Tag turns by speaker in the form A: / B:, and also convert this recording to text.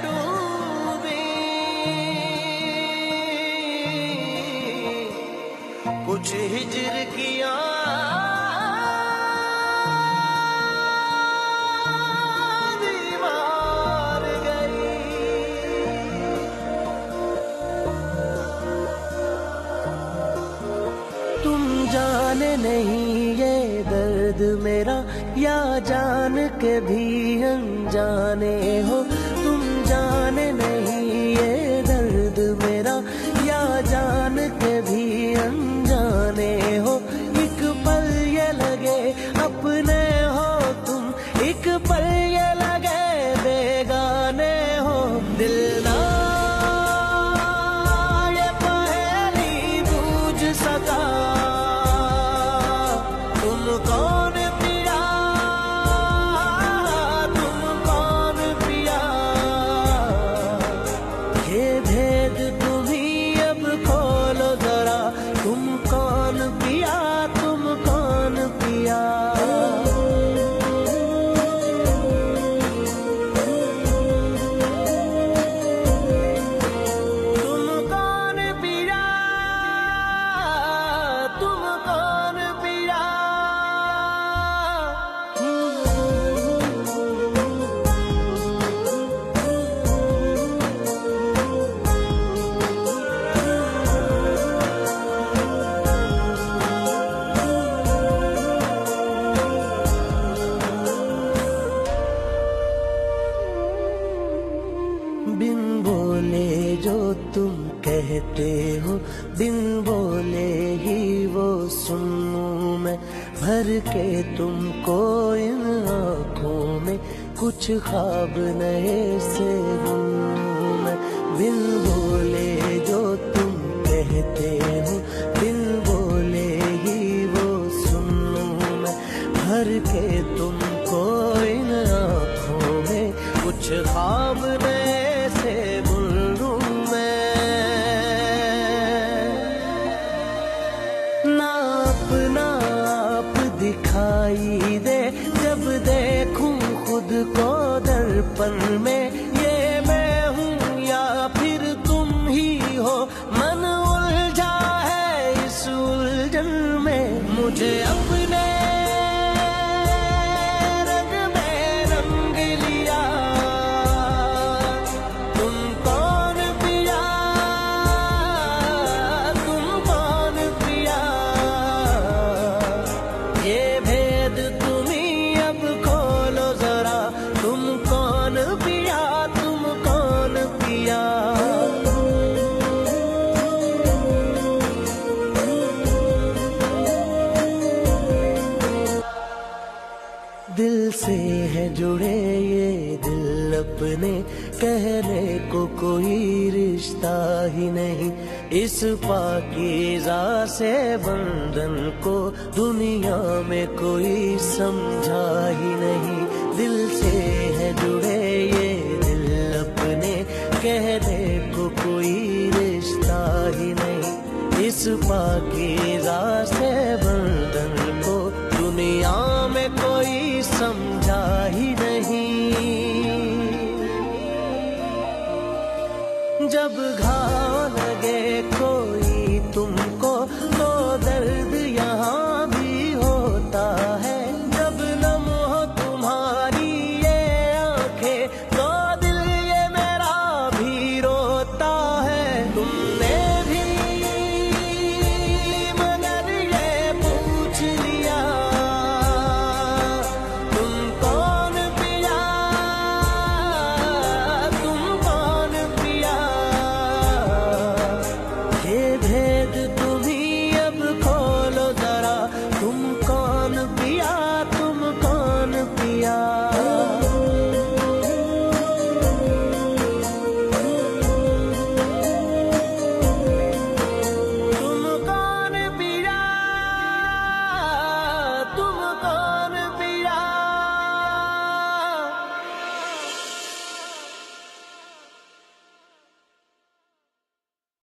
A: डूबी, कुछ हिजर किया दीवार गई। तुम जाने नहीं ये दर्द मेरा, या जान के भी अनजाने हो। तुम जाने नहीं ये दर्द मेरा, या जान के भी अनजाने हो। एक पल ये लगे अपने हो तुम, एक पल ये लगे बेगाने हो। दिल ना ये पहेली बूझ सका, तुम कौन पिया, तुम कौन पिया। ये भेद तुम ही अब खोलो जरा, तुम कौन पिया, तुम कौन पिया। तुम कौन पिया, तुम कौन पिया। बिन बोले जो तुम कहते हो, बिन बोले ही वो सुनूं मैं। भर के तुमको इन आँखों में कुछ ख्वाब नए से बुनूं मैं। बिन बोले जो तुम कहते हो, बिन बोले ही वो सुनूं मैं। भर के तुमको इन आँखों में कुछ ख्वाब नए से बुनूं मैं। ना अपना आप दिखाई दे जब देखूं खुद को दर्पण में। ये मैं हूँ या फिर तुम ही हो, मन उलझा है इस उलझन में। मुझे अपने रंग में रंग लिया, तुम कौन पिया, तुम कौन पिया। ये भेद तुम ही अब खोलो जरा, तुम कौन पिया, तुम कौन पिया। दिल से है जुड़े ये दिल अपने, कहने को कोई रिश्ता ही नहीं। इस पाकीज़ा से बंधन को दुनिया में कोई समझा ही नहीं। दिल से है जुड़े ये दिल अपने, कहने को कोई रिश्ता ही नहीं। इस पाकीज़ा से बंधन को दुनिया में कोई समझा ही नहीं। जब घाव